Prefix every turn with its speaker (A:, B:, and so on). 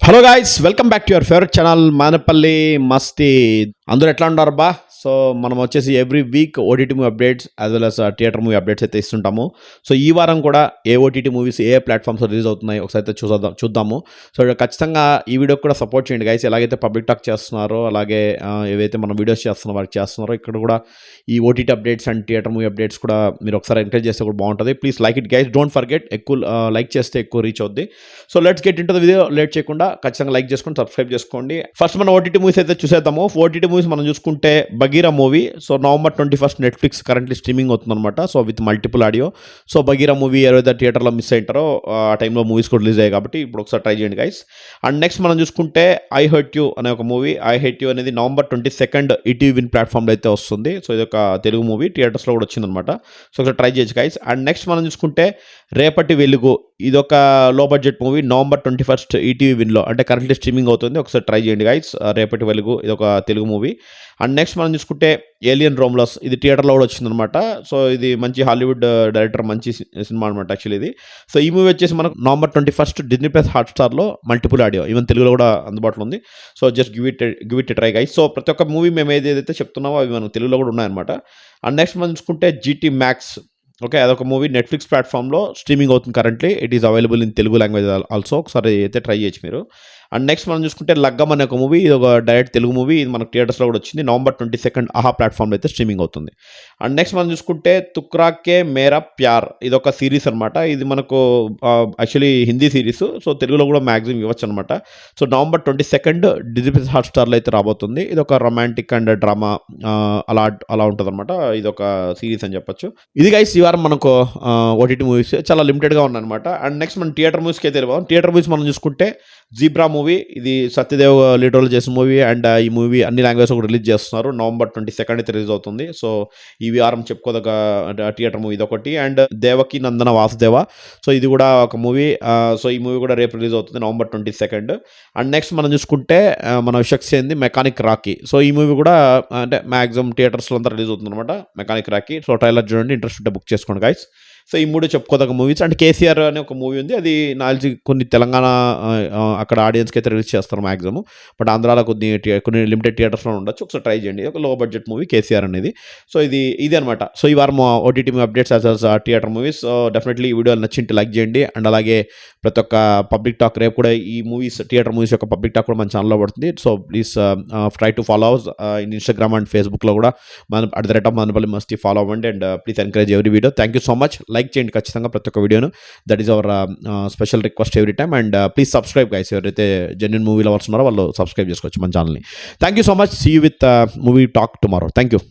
A: Hello guys, welcome back to your favourite channel Manapalli మస్తీ. అందరూ ఎట్లా ఉన్నారు బా? సో మనం వచ్చేసి every week OTT movie updates as well as theatre movie updates అయితే ఇస్తుంటాము. సో ఈ వారం కూడా ఏ ఓటీటీ మూవీస్ ఏ ప్లాట్ఫామ్స్ రిలీజ్ అవుతున్నాయి ఒకసారి అయితే చూద్దాము. సో ఖచ్చితంగా ఈ వీడియోకి కూడా సపోర్ట్ చేయండి గైస్. ఎలాగైతే పబ్లిక్ టాక్ చేస్తున్నారో అలాగే ఏవైతే మనం వీడియోస్ చేస్తున్నారో వారికి చేస్తున్నారో ఇక్కడ కూడా ఈ OTT updates and theatre movie updates కూడా మీరు ఒకసారి ఎంకరేజ్ చేస్తే కూడా బాగుంటుంది. Please like it guys, don't forget. ఎక్కువ లైక్ చేస్తే ఎక్కువ రీచ్ అవుద్ది. So let's get into the video. Late చేయకుండా ఖచ్చితంగా లైక్ చేసుకొని సబ్స్క్రైబ్ చేసుకోండి. ఫస్ట్ మన ఓటీటీ మూవీస్ అయితే చూసేద్దాము. ఓటీటీ మూవీస్ మనం చూసుకుంటే Bagheera movie. So November 21 Netflix currently streaming అవుతుందన్నమాట. So with multiple audio. So Bagheera movie ఎవరైతే థియేటర్లో మిస్ అయ్యారో ఆ టైంలో మూవీస్ కూడా రిలీజ్ అయ్యాయి కాబట్టి ఇప్పుడు ఒకసారి ట్రై చేయండి గైస్. అండ్ నెక్స్ట్ మనం చూసుకుంటే ఐ హర్ట్ యూ అనే ఒక మూవీ. ఐ హర్ట్ యూ అనేది November 22 ఈటీవీ విన్ ప్లాట్ఫామ్లో అయితే వస్తుంది. సో ఇది ఒక తెలుగు మూవీ, థియేటర్స్లో కూడా వచ్చిందనమాట. సో ఒకసారి ట్రై చేయొచ్చు గైస్. అండ్ నెక్స్ట్ మనం చూసుకుంటే రేపటి వెలుగు. ఇది ఒక లో బడ్జెట్ మూవీ. November 21 ఈటీవీ విన్లో అంటే కరెంట్లీ స్ట్రీమింగ్ అవుతుంది. ఒకసారి ట్రై చేయండి గైస్. రేపటి వెలుగు ఇది ఒక తెలుగు మూవీ. అండ్ నెక్స్ట్ మనం చూసుకుంటే ఏలియన్ రోమ్లస్. ఇది థియేటర్లో కూడా వచ్చిందనమాట. సో ఇది మంచి హాలీవుడ్ డైరెక్టర్ మంచి సినిమా అనమాట యాక్చువల్లీ ఇది. సో ఈ మూవీ వచ్చేసి మనకు November 21 డిజ్నీ ప్లస్ హాట్స్టార్లో మల్టిపుల్ ఆడియో ఈవెన్ తెలుగులో కూడా అందుబాటులో ఉంది. So just give it try guys. So ప్రతి ఒక్క మూవీ మేము ఏదైతే చెప్తున్నామో అవి మనకు తెలుగులో కూడా ఉన్నాయన్నమాట. అండ్ నెక్స్ట్ మనం చూసుకుంటే జీటీ మ్యాక్స్. ఓకే, అదొక మూవీ నెట్ఫ్లిక్స్ ప్లాట్ఫామ్లో స్ట్రీమింగ్ అవుతుంది currently. It is available in Telugu language also. ఒకసారి అయితే ట్రై చేయొచ్చు మీరు. అండ్ నెక్స్ట్ మనం చూసుకుంటే లగ్గం అనే ఒక మూవీ. ఇది ఒక డైరెక్ట్ తెలుగు మూవీ. ఇది మనకు థియేటర్స్లో కూడా వచ్చింది. November 22 ఆహా ప్లాట్ఫామ్లో అయితే స్ట్రీమింగ్ అవుతుంది. అండ్ నెక్స్ట్ మనం చూసుకుంటే తుక్రాకే మేరా ప్యార్. ఇది ఒక సిరీస్ అనమాట. ఇది మనకు యాక్చువల్లీ హిందీ సిరీస్. సో తెలుగులో కూడా మ్యాక్సిమం ఇవ్వచ్చు అనమాట. సో November 22 డిజ్నీ ప్లస్ హాట్స్టార్లో అయితే రాబోతుంది. ఇది ఒక రొమాంటిక్ అండ్ డ్రామా అలా ఉంటుంది అనమాట. ఇది ఒక సిరీస్ అని చెప్పొచ్చు. ఇది గైస్ ఈ వారం మనకు ఓటీటీ మూవీస్ చాలా లిమిటెడ్గా ఉన్నాయన్నమాట. అండ్ నెక్స్ట్ మనం థియేటర్ మూవీస్కి అయితే వెళ్ళిపోతాం. థియేటర్ మూవీస్ మనం చూసుకుంటే జీబ్రా మూవీ. ఇది సత్యదేవ్ లీడ్ రోల్ చేసిన మూవీ. అండ్ ఈ మూవీ అన్ని లాంగ్వేజ్ కూడా రిలీజ్ చేస్తున్నారు. November 22 అయితే రిలీజ్ అవుతుంది. సో ఈ వారం చెప్పుకోదగ్గ థియేటర్ మూవీ ఇది ఒకటి. And Devaki Nandana Vasudeva. So ఇది కూడా ఒక మూవీ. సో ఈ మూవీ కూడా రేపు రిలీజ్ అవుతుంది November 22. అండ్ నెక్స్ట్ మనం చూసుకుంటే మన విషక్స్ ఏంది మెకానిక్ రాకీ. సో ఈ మూవీ కూడా అంటే మ్యాక్సిమం థియేటర్స్లో అంతా రిలీజ్ అవుతుంది అనమాట మెకానిక్ రాకీ. సో ట్రైలర్ చూడండి, ఇంట్రెస్ట్ ఉంటే బుక్ చేసుకోండి గైస్. సో ఈ మూడు చెప్పుకోదగ్గ మూవీస్. అండ్ కేసీఆర్ అనే ఒక మూవీ ఉంది. అది నాలుగు కొన్ని తెలంగాణ అక్కడ ఆడియన్స్కి అయితే రిలీజ్ చేస్తారు మ్యాక్సిమం. బట్ ఆంధ్రాలో కొన్ని లిమిటెడ్ థియేటర్స్లో ఉండొచ్చు. ఒకసారి ట్రై చేయండి. ఒక లో బడ్జెట్ మూవీ కేసీఆర్ అనేది. సో ఇది అనమాట. సో ఈ వారం OTT updates as well theatre movies. Definitely ఈ వీడియో నచ్చింటే లైక్ చేయండి. అండ్ అలాగే ప్రతి ఒక్క పబ్లిక్ టాక్ రేపు కూడా ఈ మూవీస్ థియేటర్ మూవీస్ యొక్క పబ్లిక్ టాక్ కూడా మన ఛానల్లో పడుతుంది. So please try to follow in Instagram and ఫేస్బుక్లో కూడా @manapalli masti ఫాలో అవ్వండి. And please encourage every video. Thank you so much. Like చేయండి ఖచ్చితంగా ప్రతి ఒక్క వీడియోను. That is our special request every time. And please subscribe guys. ఎవరైతే genuine movie lovers ఉన్నారో వాళ్ళు సబ్స్క్రైబ్ చేసుకోవచ్చు మన ఛానల్ని. Thank you so much. See you with movie talk tomorrow. Thank you.